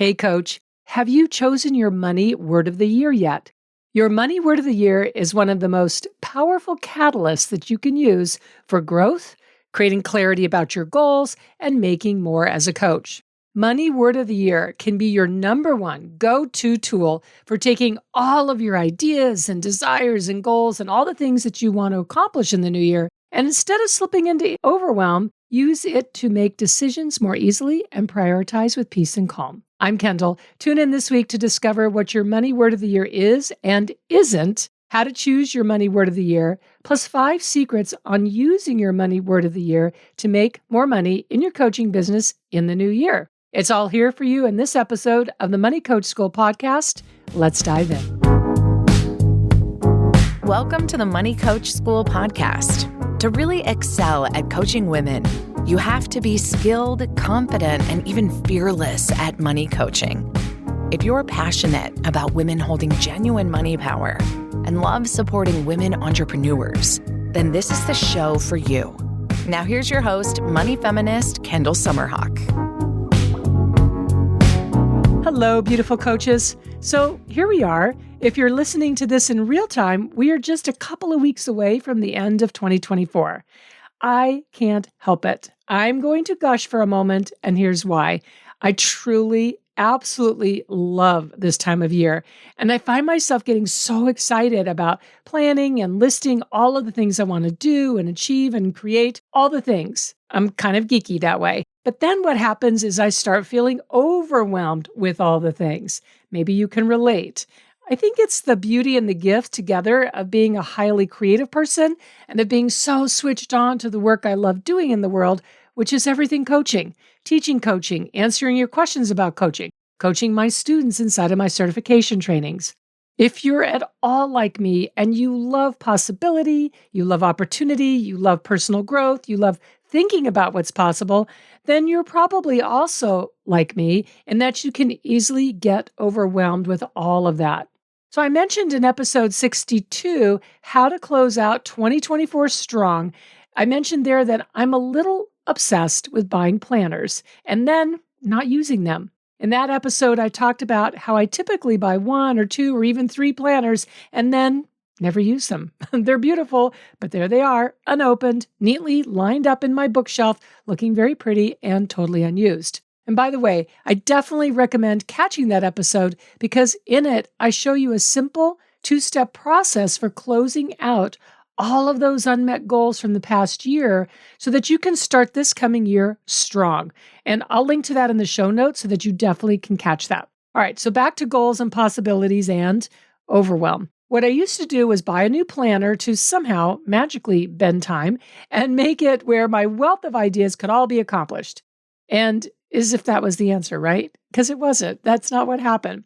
Hey, coach, have you chosen your money word of the year yet? Your money word of the year is one of the most powerful catalysts that you can use for growth, creating clarity about your goals, and making more as a coach. Money word of the year can be your number one go-to tool for taking all of your ideas and desires and goals and all the things that you want to accomplish in the new year. And instead of slipping into overwhelm, use it to make decisions more easily and prioritize with peace and calm. I'm Kendall. Tune in this week to discover what your money word of the year is and isn't, how to choose your money word of the year, plus 5 secrets on using your money word of the year to make more money in your coaching business in the new year. It's all here for you in this episode of the Money Coach School podcast. Let's dive in. Welcome to the Money Coach School podcast. To really excel at coaching women, you have to be skilled, confident, and even fearless at money coaching. If you're passionate about women holding genuine money power and love supporting women entrepreneurs, then this is the show for you. Now here's your host, money feminist Kendall Summerhawk. Hello, beautiful coaches. So here we are. If you're listening to this in real time, we are just a couple of weeks away from the end of 2024. I can't help it. I'm going to gush for a moment, and here's why. I truly, absolutely love this time of year, and I find myself getting so excited about planning and listing all of the things I want to do and achieve and create, all the things. I'm kind of geeky that way. But then what happens is I start feeling overwhelmed with all the things. Maybe you can relate. I think it's the beauty and the gift together of being a highly creative person and of being so switched on to the work I love doing in the world, which is everything coaching, teaching coaching, answering your questions about coaching, coaching my students inside of my certification trainings. If you're at all like me and you love possibility, you love opportunity, you love personal growth, you love thinking about what's possible, then you're probably also like me in that you can easily get overwhelmed with all of that. So I mentioned in episode 62, how to close out 2024 strong. I mentioned there that I'm a little obsessed with buying planners and then not using them. In that episode, I talked about how I typically buy 1 or 2 or even 3 planners and then never use them. They're beautiful, but there they are, unopened, neatly lined up in my bookshelf, looking very pretty and totally unused. And by the way, I definitely recommend catching that episode because in it, I show you a simple 2-step process for closing out all of those unmet goals from the past year so that you can start this coming year strong. And I'll link to that in the show notes so that you definitely can catch that. All right, so back to goals and possibilities and overwhelm. What I used to do was buy a new planner to somehow magically bend time and make it where my wealth of ideas could all be accomplished. And as if that was the answer, right? Because it wasn't. That's not what happened.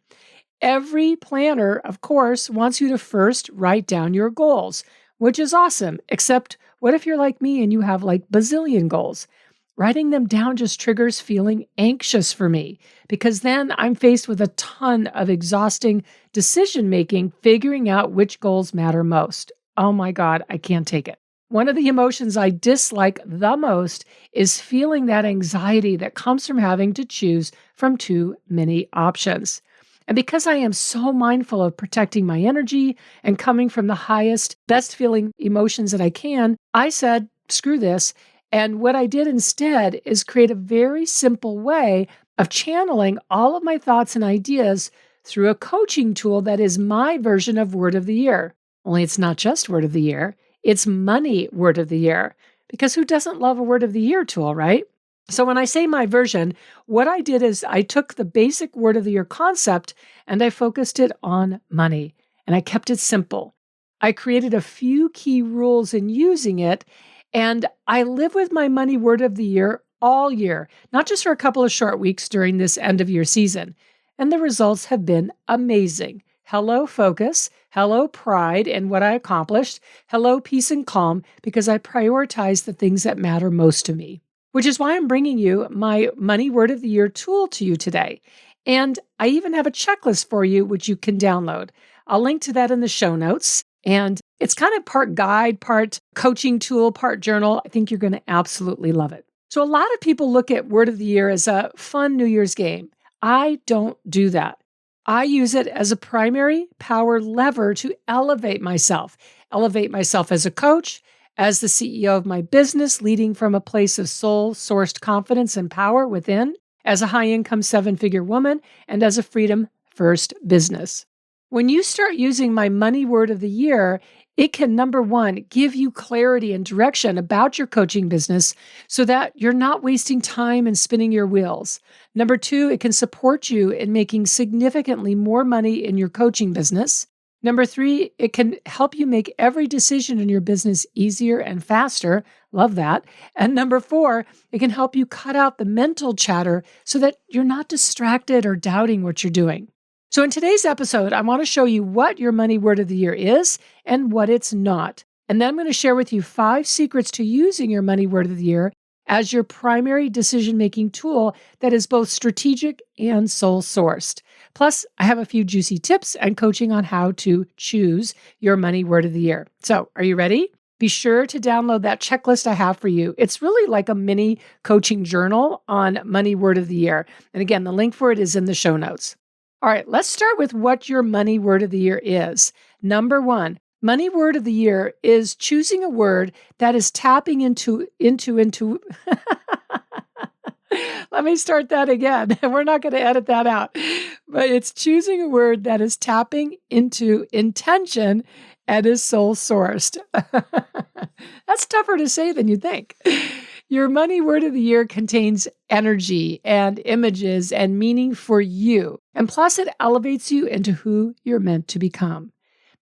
Every planner, of course, wants you to first write down your goals, which is awesome. Except what if you're like me and you have like bazillion goals? Writing them down just triggers feeling anxious for me because then I'm faced with a ton of exhausting decision-making, figuring out which goals matter most. Oh my God, I can't take it. One of the emotions I dislike the most is feeling that anxiety that comes from having to choose from too many options. And because I am so mindful of protecting my energy and coming from the highest, best feeling emotions that I can, I said, screw this. And what I did instead is create a very simple way of channeling all of my thoughts and ideas through a coaching tool that is my version of Word of the Year. Only it's not just Word of the Year. It's money word of the year, because who doesn't love a word of the year tool, right? So when I say my version, what I did is I took the basic word of the year concept and I focused it on money and I kept it simple. I created a few key rules in using it and I live with my money word of the year all year, not just for a couple of short weeks during this end of year season. And the results have been amazing. Hello, focus. Hello, pride in what I accomplished. Hello, peace and calm, because I prioritize the things that matter most to me, which is why I'm bringing you my Money Word of the Year tool to you today. And I even have a checklist for you, which you can download. I'll link to that in the show notes. And it's kind of part guide, part coaching tool, part journal. I think you're going to absolutely love it. So a lot of people look at Word of the Year as a fun New Year's game. I don't do that. I use it as a primary power lever to elevate myself as a coach, as the CEO of my business, leading from a place of soul-sourced confidence and power within, as a high-income seven-figure woman, and as a freedom-first business. When you start using my money word of the year, it can, number one, give you clarity and direction about your coaching business so that you're not wasting time and spinning your wheels. Number two, it can support you in making significantly more money in your coaching business. Number three, it can help you make every decision in your business easier and faster. Love that. And number four, it can help you cut out the mental chatter so that you're not distracted or doubting what you're doing. So in today's episode, I want to show you what your money word of the year is and what it's not. And then I'm going to share with you 5 secrets to using your money word of the year as your primary decision-making tool that is both strategic and soul-sourced. Plus, I have a few juicy tips and coaching on how to choose your money word of the year. So, are you ready? Be sure to download that checklist I have for you. It's really like a mini coaching journal on money word of the year. And again, the link for it is in the show notes. All right, let's start with what your money word of the year is. Number 1, money word of the year is choosing a word that is tapping into. Let me start that again. We're not going to edit that out. But it's choosing a word that is tapping into intention and is soul-sourced. That's tougher to say than you think. Your money word of the year contains energy and images and meaning for you. And plus, it elevates you into who you're meant to become.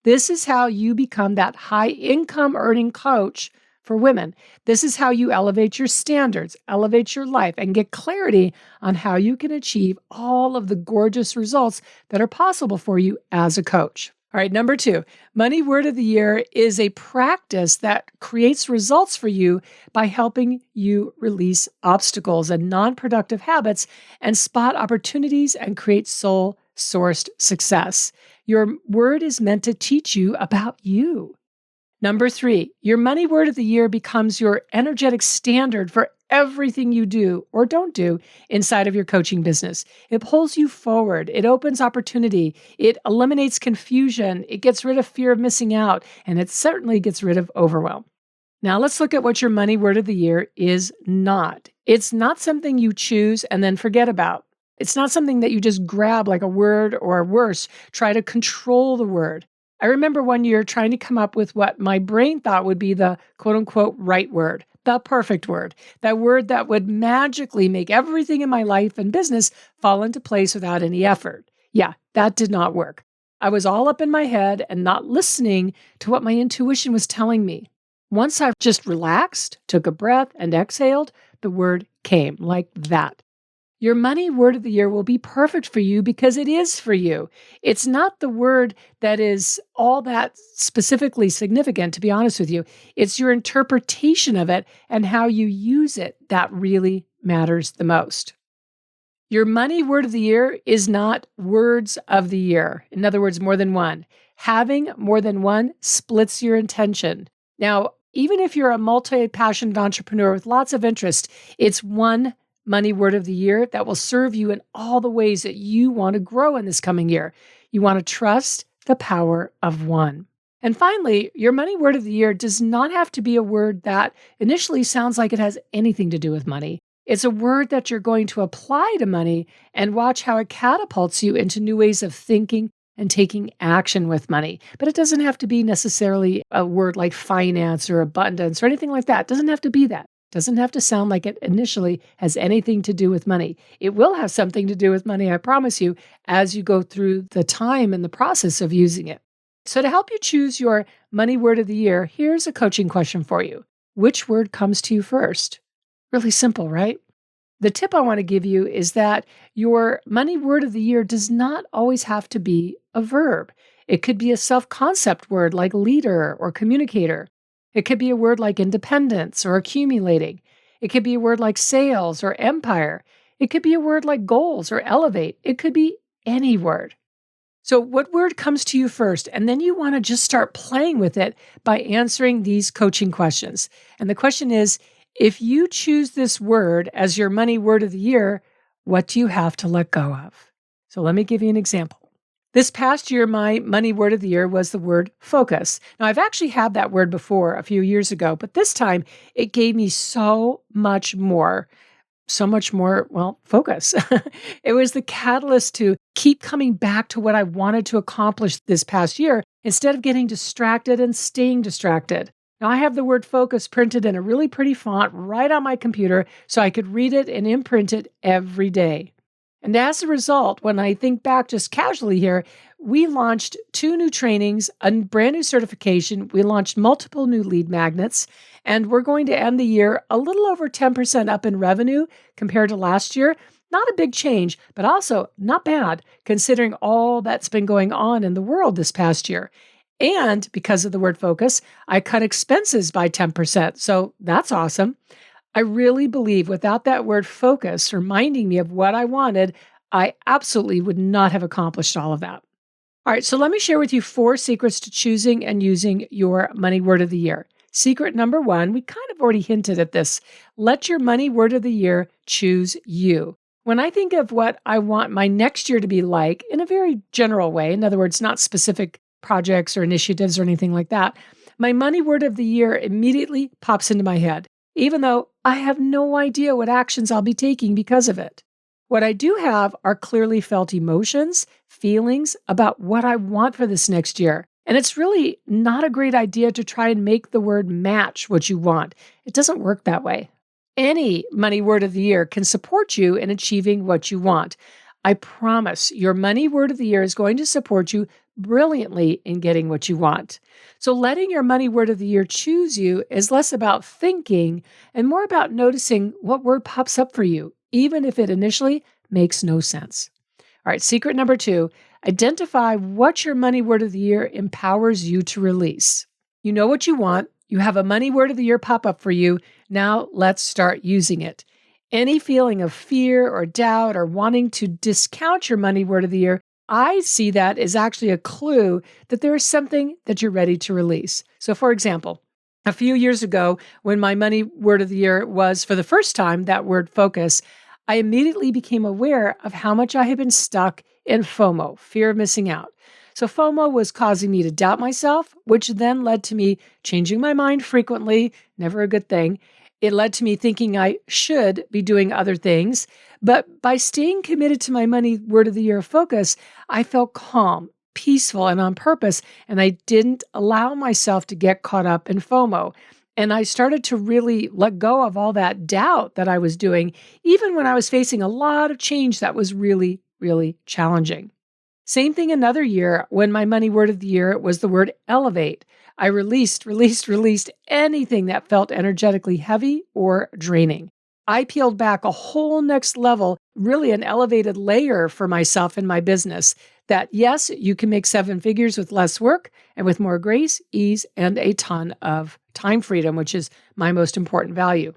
This is how you become that high-income earning coach for women. This is how you elevate your standards, elevate your life, and get clarity on how you can achieve all of the gorgeous results that are possible for you as a coach. All right, number 2, money word of the year is a practice that creates results for you by helping you release obstacles and non-productive habits and spot opportunities and create soul-sourced success. Your word is meant to teach you about you. Number 3, your money word of the year becomes your energetic standard for everything you do or don't do inside of your coaching business. It pulls you forward. It opens opportunity. It eliminates confusion. It gets rid of fear of missing out. And it certainly gets rid of overwhelm. Now let's look at what your money word of the year is not. It's not something you choose and then forget about. It's not something that you just grab like a word or worse, try to control the word. I remember one year trying to come up with what my brain thought would be the quote unquote right word, the perfect word, that word that would magically make everything in my life and business fall into place without any effort. Yeah, that did not work. I was all up in my head and not listening to what my intuition was telling me. Once I just relaxed, took a breath, and exhaled, the word came like that. Your money word of the year will be perfect for you because it is for you. It's not the word that is all that specifically significant, to be honest with you. It's your interpretation of it and how you use it that really matters the most. Your money word of the year is not words of the year. In other words, more than one. Having more than one splits your intention. Now, even if you're a multi-passionate entrepreneur with lots of interest, it's one money word of the year that will serve you in all the ways that you want to grow in this coming year. You want to trust the power of one. And finally, your money word of the year does not have to be a word that initially sounds like it has anything to do with money. It's a word that you're going to apply to money and watch how it catapults you into new ways of thinking and taking action with money. But it doesn't have to be necessarily a word like finance or abundance or anything like that. It doesn't have to be that. Doesn't have to sound like it initially has anything to do with money. It will have something to do with money, I promise you, as you go through the time and the process of using it. So to help you choose your money word of the year, here's a coaching question for you. Which word comes to you first? Really simple, right? The tip I want to give you is that your money word of the year does not always have to be a verb. It could be a self-concept word like leader or communicator. It could be a word like independence or accumulating. It could be a word like sales or empire. It could be a word like goals or elevate. It could be any word. So what word comes to you first? And then you want to just start playing with it by answering these coaching questions. And the question is, if you choose this word as your money word of the year, what do you have to let go of? So let me give you an example. This past year, my money word of the year was the word focus. Now, I've actually had that word before a few years ago, but this time it gave me so much more, well, focus. It was the catalyst to keep coming back to what I wanted to accomplish this past year instead of getting distracted and staying distracted. Now, I have the word focus printed in a really pretty font right on my computer so I could read it and imprint it every day. And as a result, when I think back just casually here, we launched 2 new trainings, a brand new certification. We launched multiple new lead magnets, and we're going to end the year a little over 10% up in revenue compared to last year. Not a big change, but also not bad considering all that's been going on in the world this past year. And because of the word focus, I cut expenses by 10%. So that's awesome. I really believe without that word focus reminding me of what I wanted, I absolutely would not have accomplished all of that. All right, so let me share with you 4 secrets to choosing and using your money word of the year. Secret number 1, we kind of already hinted at this. Let your money word of the year choose you. When I think of what I want my next year to be like in a very general way, in other words, not specific projects or initiatives or anything like that, my money word of the year immediately pops into my head, even though I have no idea what actions I'll be taking because of it. What I do have are clearly felt emotions, feelings about what I want for this next year. And it's really not a great idea to try and make the word match what you want. It doesn't work that way. Any money word of the year can support you in achieving what you want. I promise your money word of the year is going to support you brilliantly in getting what you want. So letting your money word of the year choose you is less about thinking and more about noticing what word pops up for you, even if it initially makes no sense. All right, secret number 2, identify what your money word of the year empowers you to release. You know what you want. You have a money word of the year pop up for you. Now let's start using it. Any feeling of fear or doubt or wanting to discount your money word of the year, I see that as actually a clue that there is something that you're ready to release. So, for example, a few years ago, when my money word of the year was for the first time that word focus, I immediately became aware of how much I had been stuck in FOMO, fear of missing out. So FOMO was causing me to doubt myself, which then led to me changing my mind frequently, never a good thing. It led to me thinking I should be doing other things. But by staying committed to my money word of the year focus, I felt calm, peaceful, and on purpose. And I didn't allow myself to get caught up in FOMO. And I started to really let go of all that doubt that I was doing, even when I was facing a lot of change that was really, really challenging. Same thing another year when my money word of the year was the word elevate. I released anything that felt energetically heavy or draining. I peeled back a whole next level, really an elevated layer for myself in my business that, yes, you can make 7 figures with less work and with more grace, ease, and a ton of time freedom, which is my most important value.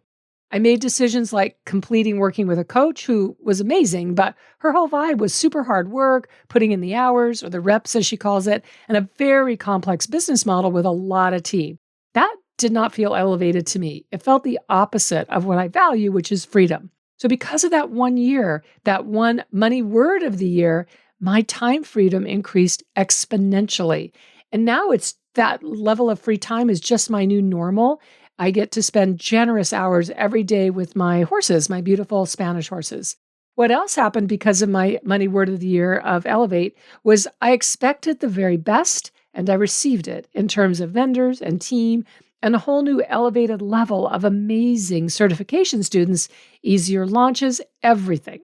I made decisions like completing working with a coach who was amazing, but her whole vibe was super hard work, putting in the hours or the reps, as she calls it, and a very complex business model with a lot of team. That did not feel elevated to me. It felt the opposite of what I value, which is freedom. So because of that one year, that one money word of the year, my time freedom increased exponentially. And now it's that level of free time is just my new normal. I get to spend generous hours every day with my horses, my beautiful Spanish horses. What else happened because of my money word of the year of Elevate was I expected the very best and I received it in terms of vendors and team and a whole new elevated level of amazing certification students, easier launches, everything.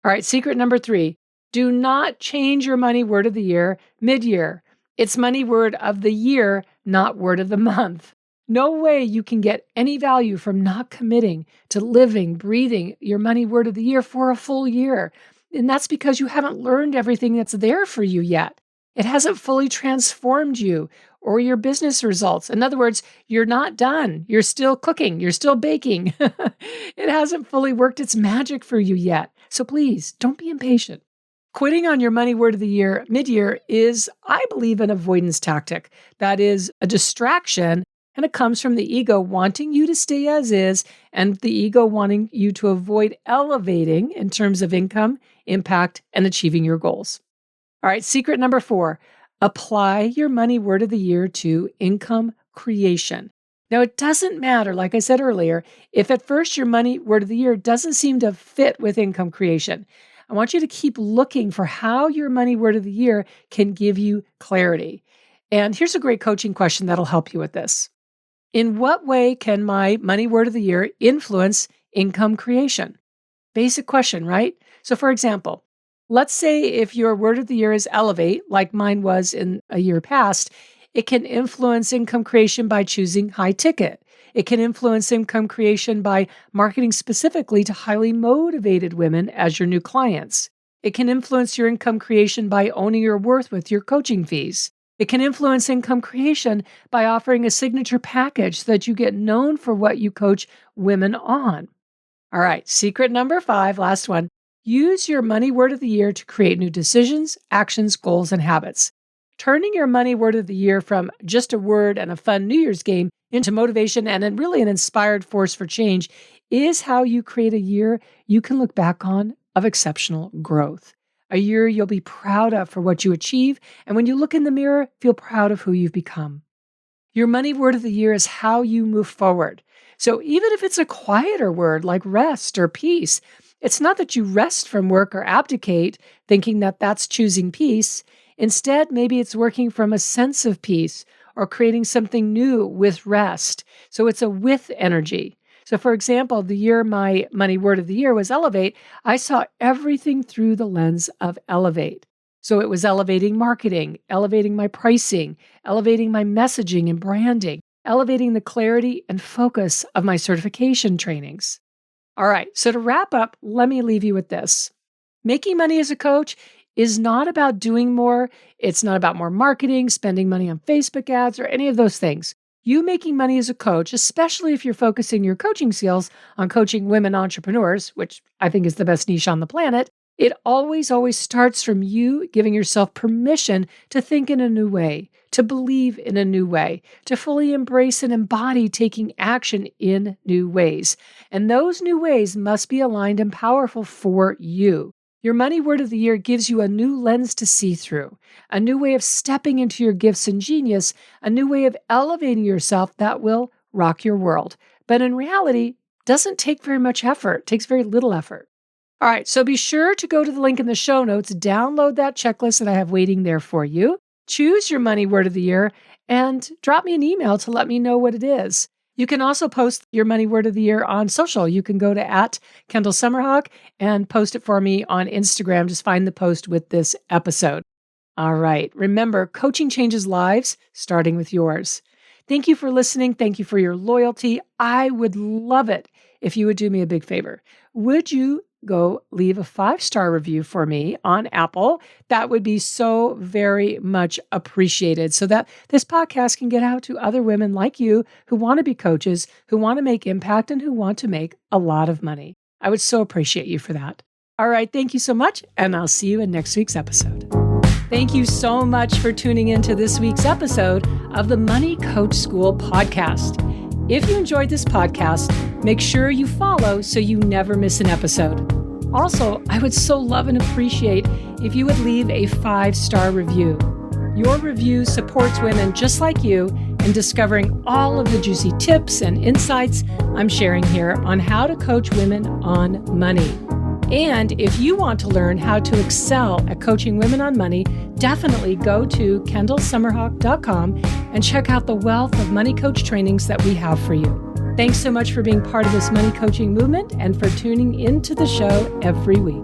All right, secret number 3, do not change your money word of the year mid-year. It's money word of the year, not word of the month. No way you can get any value from not committing to living, breathing your money word of the year for a full year. And that's because you haven't learned everything that's there for you yet. It hasn't fully transformed you or your business results. In other words, you're not done. You're still cooking. You're still baking. It hasn't fully worked its magic for you yet. So please don't be impatient. Quitting on your money word of the year mid-year is, I believe, an avoidance tactic. That is a distraction And it comes from the ego wanting you to stay as is and the ego wanting you to avoid elevating in terms of income, impact, and achieving your goals. All right, secret number 4, apply your money word of the year to income creation. Now, it doesn't matter, like I said earlier, if at first your money word of the year doesn't seem to fit with income creation. I want you to keep looking for how your money word of the year can give you clarity. And here's a great coaching question that'll help you with this. In what way can my money word of the year influence income creation? Basic question, right? So for example, let's say if your word of the year is elevate, like mine was in a year past, it can influence income creation by choosing high ticket. It can influence income creation by marketing specifically to highly motivated women as your new clients. It can influence your income creation by owning your worth with your coaching fees. It can influence income creation by offering a signature package so that you get known for what you coach women on. All right, secret number 5, last one. Use your money word of the year to create new decisions, actions, goals, and habits. Turning your money word of the year from just a word and a fun New Year's game into motivation and really an inspired force for change is how you create a year you can look back on of exceptional growth. A year you'll be proud of for what you achieve, and when you look in the mirror, feel proud of who you've become. Your money word of the year is how you move forward. So even if it's a quieter word like rest or peace, it's not that you rest from work or abdicate, thinking that that's choosing peace. Instead, maybe it's working from a sense of peace or creating something new with rest. So it's a with energy. So for example, the year my money word of the year was elevate, I saw everything through the lens of elevate. So it was elevating marketing, elevating my pricing, elevating my messaging and branding, elevating the clarity and focus of my certification trainings. All right, so to wrap up, let me leave you with this. Making money as a coach is not about doing more. It's not about more marketing, spending money on Facebook ads, or any of those things. You making money as a coach, especially if you're focusing your coaching skills on coaching women entrepreneurs, which I think is the best niche on the planet, it always starts from you giving yourself permission to think in a new way, to believe in a new way, to fully embrace and embody taking action in new ways. And those new ways must be aligned and powerful for you. Your money word of the year gives you a new lens to see through, a new way of stepping into your gifts and genius, a new way of elevating yourself that will rock your world. But in reality, doesn't take very much effort, takes very little effort. All right, so be sure to go to the link in the show notes, download that checklist that I have waiting there for you, choose your money word of the year, and drop me an email to let me know what it is. You can also post your money word of the year on social. You can go to @KendallSummerhawk and post it for me on Instagram. Just find the post with this episode. All right. Remember, coaching changes lives, starting with yours. Thank you for listening. Thank you for your loyalty. I would love it if you would do me a big favor. Would you go leave a 5-star review for me on Apple? That would be so very much appreciated so that this podcast can get out to other women like you who want to be coaches, who want to make impact, and who want to make a lot of money. I would so appreciate you for that. All right. Thank you so much. And I'll see you in next week's episode. Thank you so much for tuning into this week's episode of the Money Coach School podcast. If you enjoyed this podcast, make sure you follow so you never miss an episode. Also, I would so love and appreciate if you would leave a 5-star review. Your review supports women just like you in discovering all of the juicy tips and insights I'm sharing here on how to coach women on money. And if you want to learn how to excel at coaching women on money, definitely go to KendallSummerhawk.com and check out the wealth of money coach trainings that we have for you. Thanks so much for being part of this money coaching movement and for tuning into the show every week.